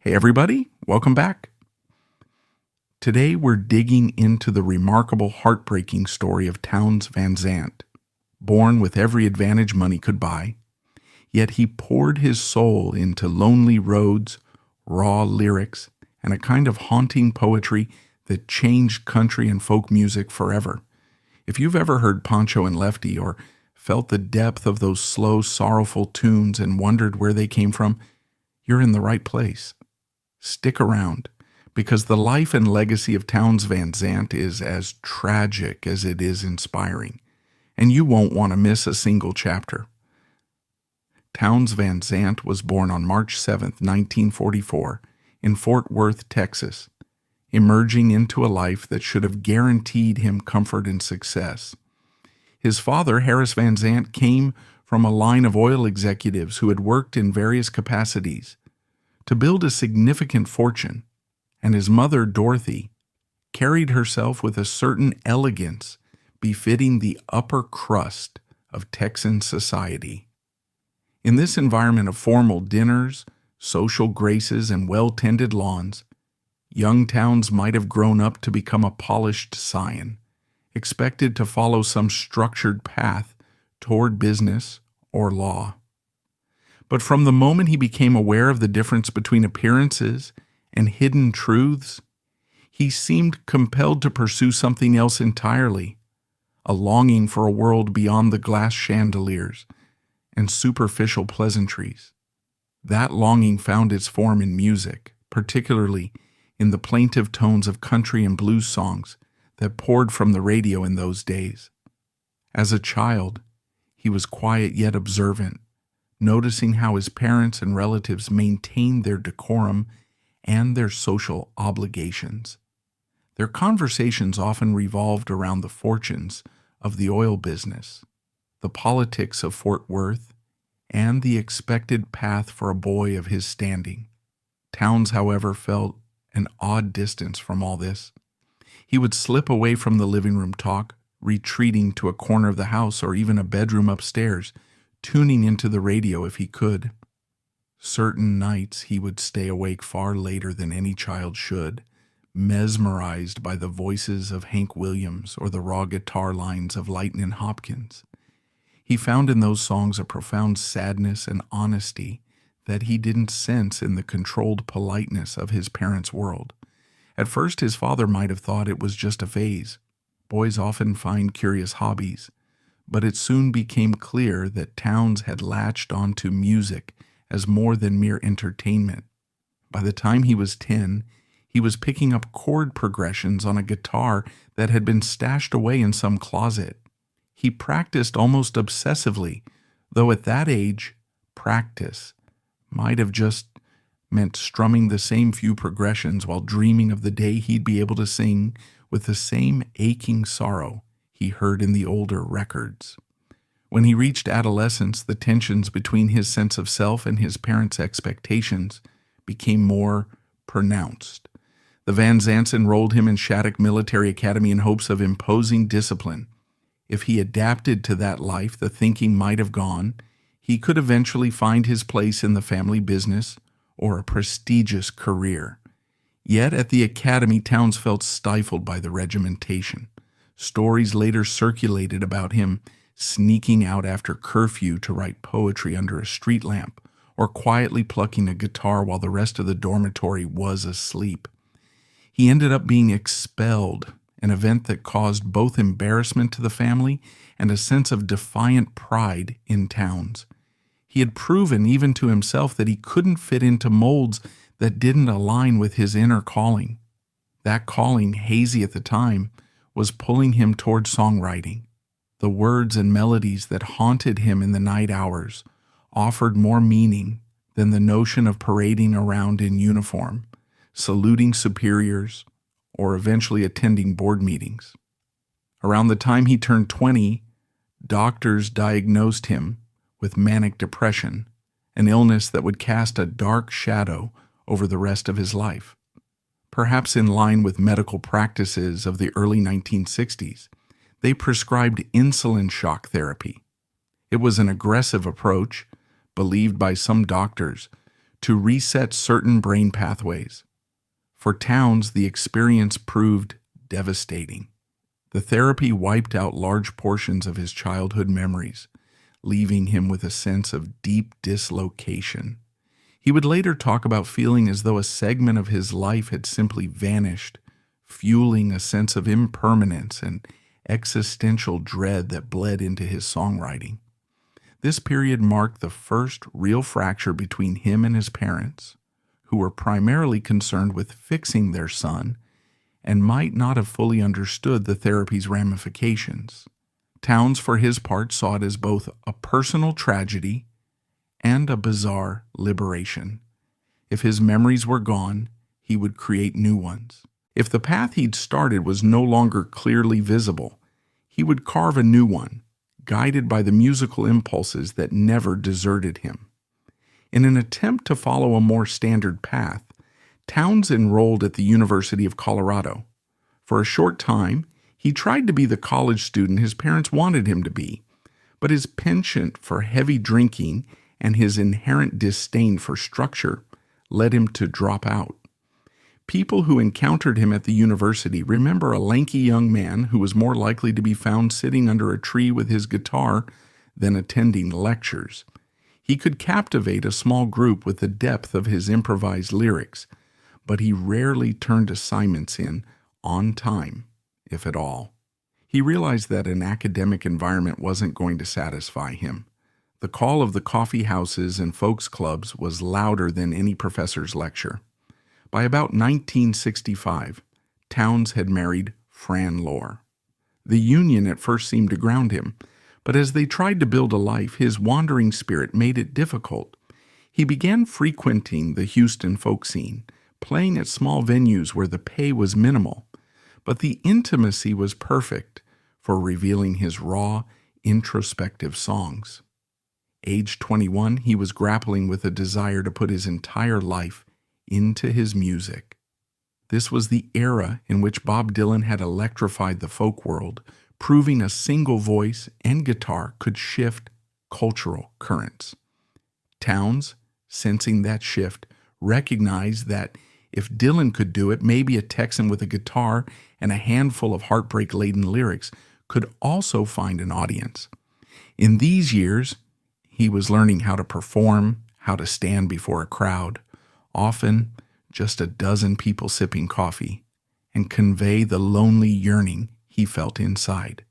Hey everybody, welcome back. Today we're digging into the remarkable, heartbreaking story of Townes Van Zandt. Born with every advantage money could buy, yet he poured his soul into lonely roads, raw lyrics, and a kind of haunting poetry that changed country and folk music forever. If you've ever heard Pancho and Lefty or felt the depth of those slow, sorrowful tunes and wondered where they came from, you're in the right place. Stick around, because the life and legacy of Townes Van Zandt is as tragic as it is inspiring, and you won't want to miss a single chapter. Townes Van Zandt was born on March 7, 1944, in Fort Worth, Texas, emerging into a life that should have guaranteed him comfort and success. His father, Harris Van Zandt, came from a line of oil executives who had worked in various capacities to build a significant fortune, and his mother, Dorothy, carried herself with a certain elegance befitting the upper crust of Texan society. In this environment of formal dinners, social graces, and well-tended lawns, young Townes might have grown up to become a polished scion, expected to follow some structured path toward business or law. But from the moment he became aware of the difference between appearances and hidden truths, he seemed compelled to pursue something else entirely, a longing for a world beyond the glass chandeliers and superficial pleasantries. That longing found its form in music, particularly in the plaintive tones of country and blues songs that poured from the radio in those days. As a child, he was quiet yet observant, noticing how his parents and relatives maintained their decorum and their social obligations. Their conversations often revolved around the fortunes of the oil business, the politics of Fort Worth, and the expected path for a boy of his standing. Townes, however, felt an odd distance from all this. He would slip away from the living room talk, retreating to a corner of the house or even a bedroom upstairs, tuning into the radio if he could. Certain nights he would stay awake far later than any child should, mesmerized by the voices of Hank Williams or the raw guitar lines of Lightnin' Hopkins. He found in those songs a profound sadness and honesty that he didn't sense in the controlled politeness of his parents' world. At first, his father might have thought it was just a phase. Boys often find curious hobbies, but it soon became clear that Townes had latched onto music as more than mere entertainment. By the time he was 10, he was picking up chord progressions on a guitar that had been stashed away in some closet. He practiced almost obsessively, though at that age, practice might have just meant strumming the same few progressions while dreaming of the day he'd be able to sing with the same aching sorrow he heard in the older records. When he reached adolescence, the tensions between his sense of self and his parents' expectations became more pronounced. The Van Zandts enrolled him in Shattuck Military Academy in hopes of imposing discipline. If he adapted to that life, the thinking might have gone, he could eventually find his place in the family business or a prestigious career. Yet at the academy, Townes felt stifled by the regimentation. Stories later circulated about him sneaking out after curfew to write poetry under a street lamp, or quietly plucking a guitar while the rest of the dormitory was asleep. He ended up being expelled, an event that caused both embarrassment to the family and a sense of defiant pride in Townes. He had proven even to himself that he couldn't fit into molds that didn't align with his inner calling. That calling, hazy at the time, was pulling him toward songwriting. The words and melodies that haunted him in the night hours offered more meaning than the notion of parading around in uniform, saluting superiors, or eventually attending board meetings. Around the time he turned 20, doctors diagnosed him with manic depression, an illness that would cast a dark shadow over the rest of his life. Perhaps in line with medical practices of the early 1960s, they prescribed insulin shock therapy. It was an aggressive approach, believed by some doctors, to reset certain brain pathways. For Townes, the experience proved devastating. The therapy wiped out large portions of his childhood memories, leaving him with a sense of deep dislocation. He would later talk about feeling as though a segment of his life had simply vanished, fueling a sense of impermanence and existential dread that bled into his songwriting. This period marked the first real fracture between him and his parents, who were primarily concerned with fixing their son and might not have fully understood the therapy's ramifications. Townes, for his part, saw it as both a personal tragedy and a bizarre liberation. If his memories were gone, he would create new ones. If the path he'd started was no longer clearly visible, he would carve a new one, guided by the musical impulses that never deserted him. In an attempt to follow a more standard path, Townes enrolled at the University of Colorado. For a short time, he tried to be the college student his parents wanted him to be, but his penchant for heavy drinking and his inherent disdain for structure led him to drop out. People who encountered him at the university remember a lanky young man who was more likely to be found sitting under a tree with his guitar than attending lectures. He could captivate a small group with the depth of his improvised lyrics, but he rarely turned assignments in on time, if at all. He realized that an academic environment wasn't going to satisfy him. The call of the coffee houses and folks clubs was louder than any professor's lecture. By about 1965, Townes had married Fran Lohr. The union at first seemed to ground him, but as they tried to build a life, his wandering spirit made it difficult. He began frequenting the Houston folk scene, playing at small venues where the pay was minimal, but the intimacy was perfect for revealing his raw, introspective songs. Age 21, he was grappling with a desire to put his entire life into his music. This was the era in which Bob Dylan had electrified the folk world, proving a single voice and guitar could shift cultural currents. Townes, sensing that shift, recognized that if Dylan could do it, maybe a Texan with a guitar and a handful of heartbreak-laden lyrics could also find an audience. In these years, he was learning how to perform, how to stand before a crowd, often just a dozen people sipping coffee, and convey the lonely yearning he felt inside.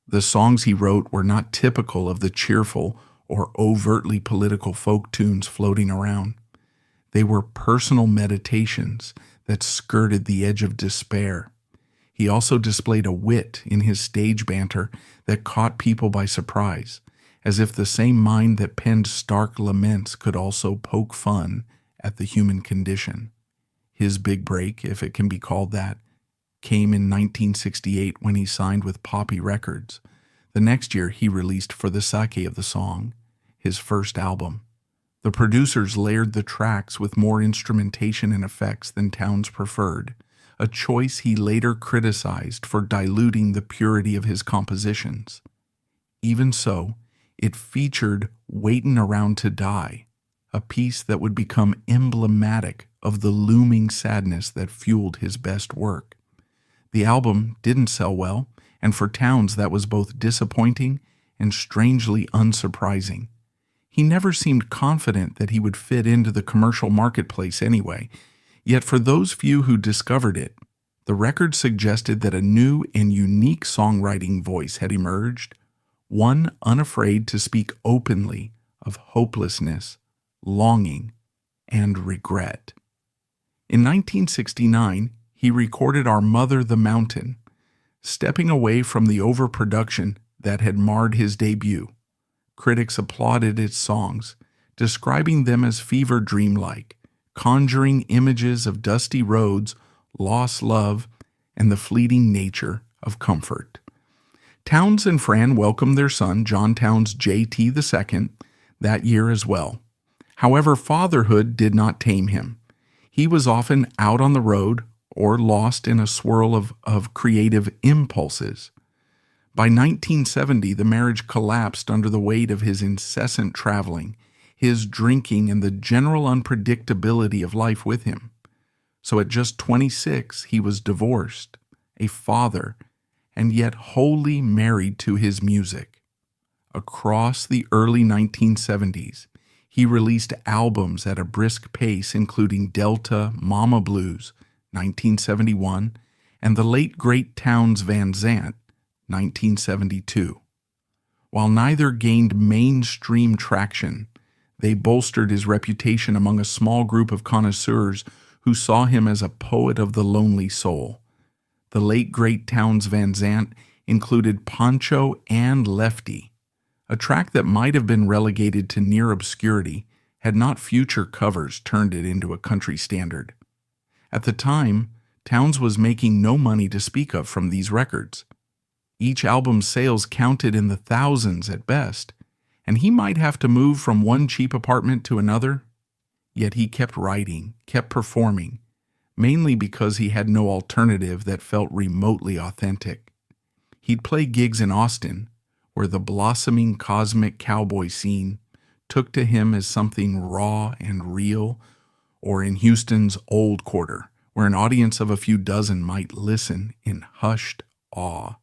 The songs he wrote were not typical of the cheerful or overtly political folk tunes floating around. They were personal meditations that skirted the edge of despair. He also displayed a wit in his stage banter that caught people by surprise, as if the same mind that penned stark laments could also poke fun at the human condition. His big break, if it can be called that, came in 1968 when he signed with Poppy Records. The next year, he released For the Sake of the Song, his first album. The producers layered the tracks with more instrumentation and effects than Townes preferred, a choice he later criticized for diluting the purity of his compositions. Even so, it featured Waitin' Around to Die, a piece that would become emblematic of the looming sadness that fueled his best work. The album didn't sell well, and for Townes that was both disappointing and strangely unsurprising. He never seemed confident that he would fit into the commercial marketplace anyway, yet for those few who discovered it, the record suggested that a new and unique songwriting voice had emerged, one unafraid to speak openly of hopelessness, longing, and regret. In 1969, he recorded Our Mother the Mountain, stepping away from the overproduction that had marred his debut. Critics applauded its songs, describing them as fever dream-like, conjuring images of dusty roads, lost love, and the fleeting nature of comfort. Townes and Fran welcomed their son, John Townes J.T. II, that year as well. However, fatherhood did not tame him. He was often out on the road or lost in a swirl of creative impulses. By 1970, the marriage collapsed under the weight of his incessant traveling, his drinking, and the general unpredictability of life with him. So at just 26, he was divorced, a father, and yet wholly married to his music. Across the early 1970s, he released albums at a brisk pace, including Delta, Mama Blues, 1971, and the late great Townes Van Zandt, 1972. While neither gained mainstream traction, they bolstered his reputation among a small group of connoisseurs who saw him as a poet of the lonely soul. The late great Townes Van Zandt included Pancho and Lefty, a track that might have been relegated to near obscurity had not future covers turned it into a country standard. At the time, Townes was making no money to speak of from these records. Each album's sales counted in the thousands at best, and he might have to move from one cheap apartment to another. Yet he kept writing, kept performing, mainly because he had no alternative that felt remotely authentic. He'd play gigs in Austin, where the blossoming cosmic cowboy scene took to him as something raw and real, or in Houston's Old Quarter, where an audience of a few dozen might listen in hushed awe.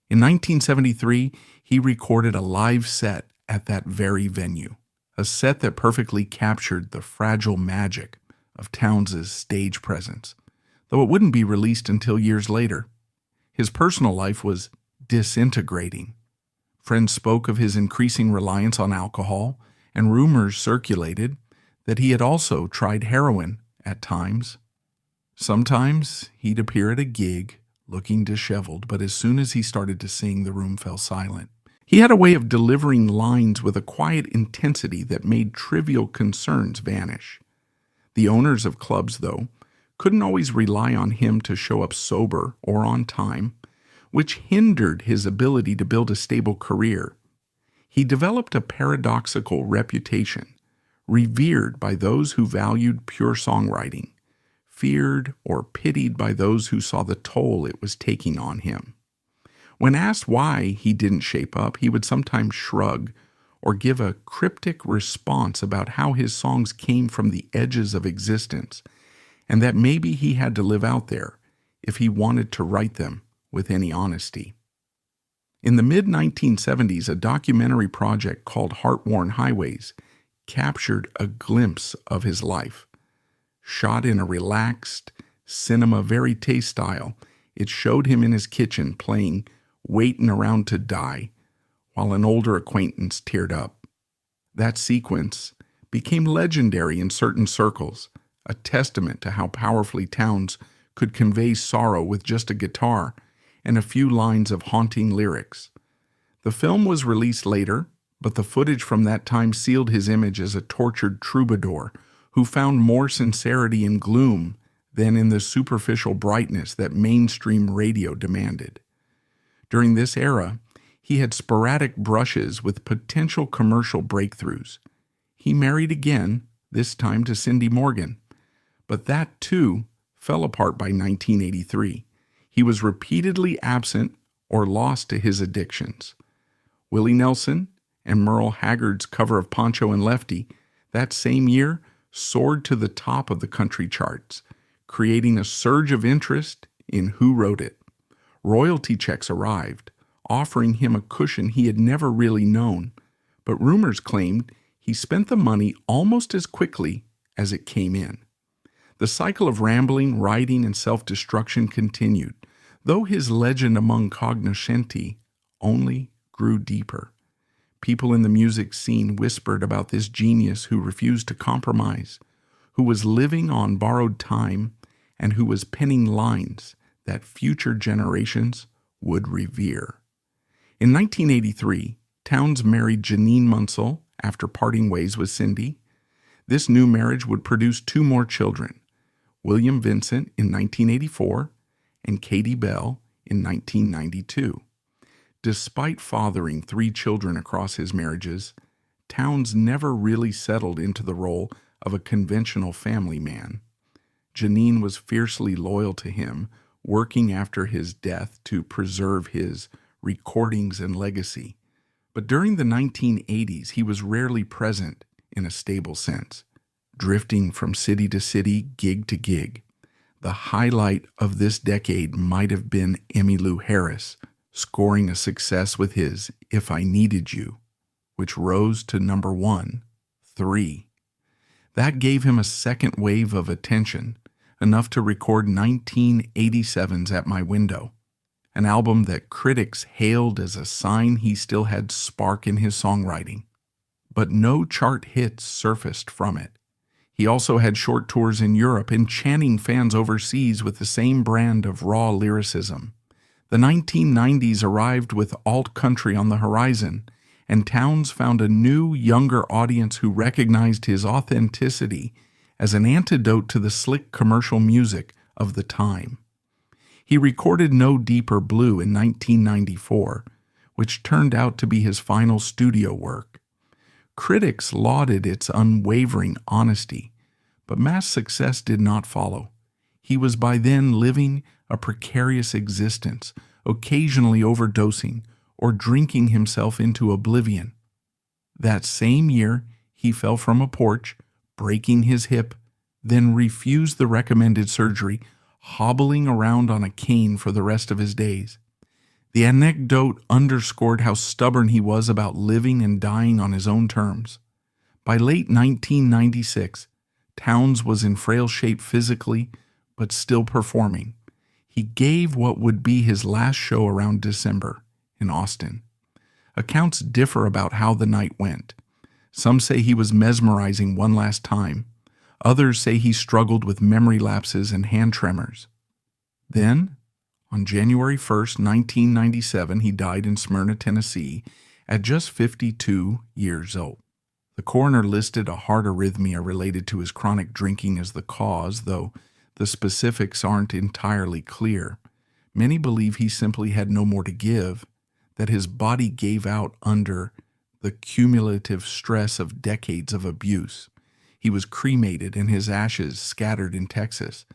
In 1973, he recorded a live set at that very venue, a set that perfectly captured the fragile magic of Townes' stage presence, though it wouldn't be released until years later. His personal life was disintegrating. Friends spoke of his increasing reliance on alcohol, and rumors circulated that he had also tried heroin at times. Sometimes he'd appear at a gig looking disheveled, but as soon as he started to sing, the room fell silent. He had a way of delivering lines with a quiet intensity that made trivial concerns vanish. The owners of clubs, though, couldn't always rely on him to show up sober or on time, which hindered his ability to build a stable career. He developed a paradoxical reputation, revered by those who valued pure songwriting, feared or pitied by those who saw the toll it was taking on him. When asked why he didn't shape up, he would sometimes shrug or give a cryptic response about how his songs came from the edges of existence, and that maybe he had to live out there if he wanted to write them with any honesty. In the mid-1970s, a documentary project called Heart-Worn Highways captured a glimpse of his life. Shot in a relaxed, cinema verite style, it showed him in his kitchen playing Waitin' Around to Die, while an older acquaintance teared up. That sequence became legendary in certain circles, a testament to how powerfully Townes could convey sorrow with just a guitar and a few lines of haunting lyrics. The film was released later, but the footage from that time sealed his image as a tortured troubadour who found more sincerity in gloom than in the superficial brightness that mainstream radio demanded. During this era, he had sporadic brushes with potential commercial breakthroughs. He married again, this time to Cindy Morgan, but that too fell apart by 1983. He was repeatedly absent or lost to his addictions. Willie Nelson and Merle Haggard's cover of Pancho and Lefty that same year soared to the top of the country charts, creating a surge of interest in who wrote it. Royalty checks arrived, offering him a cushion he had never really known, but rumors claimed he spent the money almost as quickly as it came in. The cycle of rambling, writing, and self-destruction continued, though his legend among cognoscenti only grew deeper. People in the music scene whispered about this genius who refused to compromise, who was living on borrowed time, and who was penning lines that future generations would revere. In 1983, Townes married Janine Munsell after parting ways with Cindy. This new marriage would produce two more children, William Vincent in 1984 and Katie Bell in 1992. Despite fathering 3 children across his marriages, Townes never really settled into the role of a conventional family man. Janine was fiercely loyal to him, working after his death to preserve his recordings and legacy. But during the 1980s, he was rarely present in a stable sense, drifting from city to city, gig to gig. The highlight of this decade might have been Emmylou Harris scoring a success with his If I Needed You, which rose to number 1, 3. That gave him a second wave of attention, enough to record 1987's At My Window, an album that critics hailed as a sign he still had spark in his songwriting. But no chart hits surfaced from it. He also had short tours in Europe, enchanting fans overseas with the same brand of raw lyricism. The 1990s arrived with alt country on the horizon, and Townes found a new, younger audience who recognized his authenticity as an antidote to the slick commercial music of the time. He recorded No Deeper Blue in 1994, which turned out to be his final studio work. Critics lauded its unwavering honesty, but mass success did not follow. He was by then living a precarious existence, occasionally overdosing or drinking himself into oblivion. That same year, he fell from a porch, breaking his hip, then refused the recommended surgery, hobbling around on a cane for the rest of his days. The anecdote underscored how stubborn he was about living and dying on his own terms. By late 1996, Townes was in frail shape physically, but still performing. He gave what would be his last show around December in Austin. Accounts differ about how the night went. Some say he was mesmerizing one last time. Others say he struggled with memory lapses and hand tremors. Then, on January 1st, 1997, he died in Smyrna, Tennessee, at just 52 years old. The coroner listed a heart arrhythmia related to his chronic drinking as the cause, though the specifics aren't entirely clear. Many believe he simply had no more to give, that his body gave out under the cumulative stress of decades of abuse. He was cremated and his ashes scattered in Texas,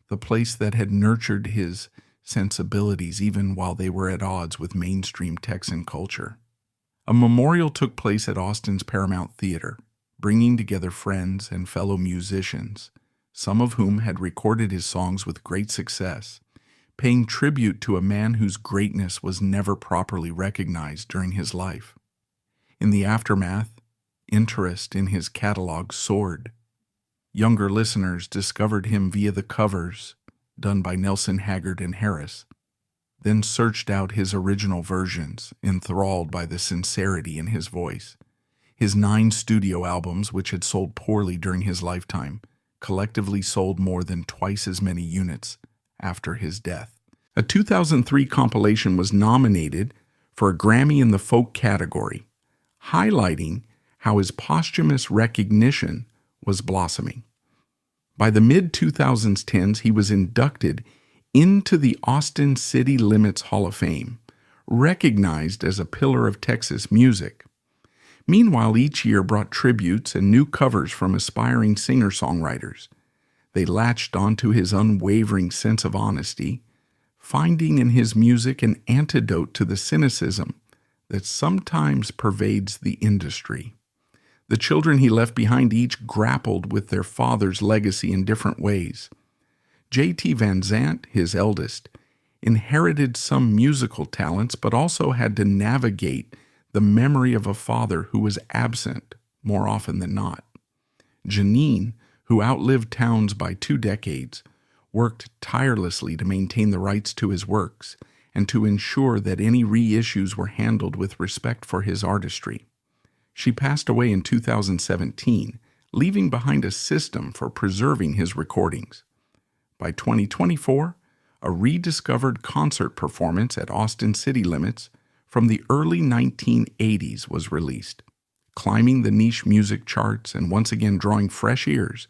the place that had nurtured his sensibilities even while they were at odds with mainstream Texan culture. A memorial took place at Austin's Paramount Theater, bringing together friends and fellow musicians, some of whom had recorded his songs with great success, paying tribute to a man whose greatness was never properly recognized during his life. In the aftermath, interest in his catalog soared. Younger listeners discovered him via the covers done by Nelson Haggard and Harris, then searched out his original versions, enthralled by the sincerity in his voice. His 9 studio albums, which had sold poorly during his lifetime, collectively sold more than twice as many units after his death. A 2003 compilation was nominated for a Grammy in the folk category, highlighting how his posthumous recognition was blossoming. By the mid-2010s, he was inducted into the Austin City Limits Hall of Fame, recognized as a pillar of Texas music. Meanwhile, each year brought tributes and new covers from aspiring singer-songwriters. They latched onto his unwavering sense of honesty, finding in his music an antidote to the cynicism that sometimes pervades the industry. The children he left behind each grappled with their father's legacy in different ways. J.T. Van Zandt, his eldest, inherited some musical talents but also had to navigate the memory of a father who was absent more often than not. Janine, who outlived Townes by 2 decades, worked tirelessly to maintain the rights to his works and to ensure that any reissues were handled with respect for his artistry. She passed away in 2017, leaving behind a system for preserving his recordings. By 2024, a rediscovered concert performance at Austin City Limits from the early 1980s was released, climbing the niche music charts and once again drawing fresh ears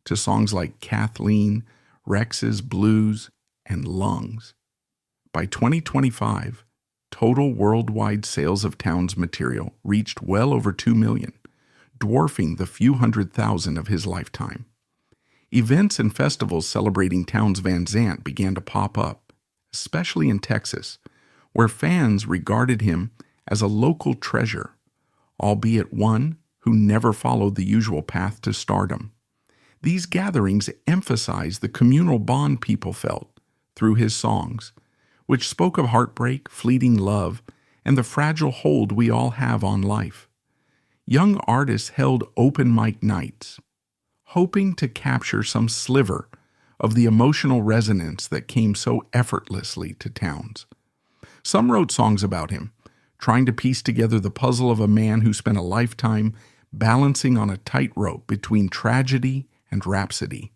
to songs like Kathleen, Rex's Blues, and Lungs. By 2025, total worldwide sales of Townes material reached well over 2 million, dwarfing the few hundred thousand of his lifetime. Events and festivals celebrating Townes Van Zandt began to pop up, especially in Texas, where fans regarded him as a local treasure, albeit one who never followed the usual path to stardom. These gatherings emphasized the communal bond people felt through his songs, which spoke of heartbreak, fleeting love, and the fragile hold we all have on life. Young artists held open mic nights, hoping to capture some sliver of the emotional resonance that came so effortlessly to Townes. Some wrote songs about him, trying to piece together the puzzle of a man who spent a lifetime balancing on a tightrope between tragedy and rhapsody.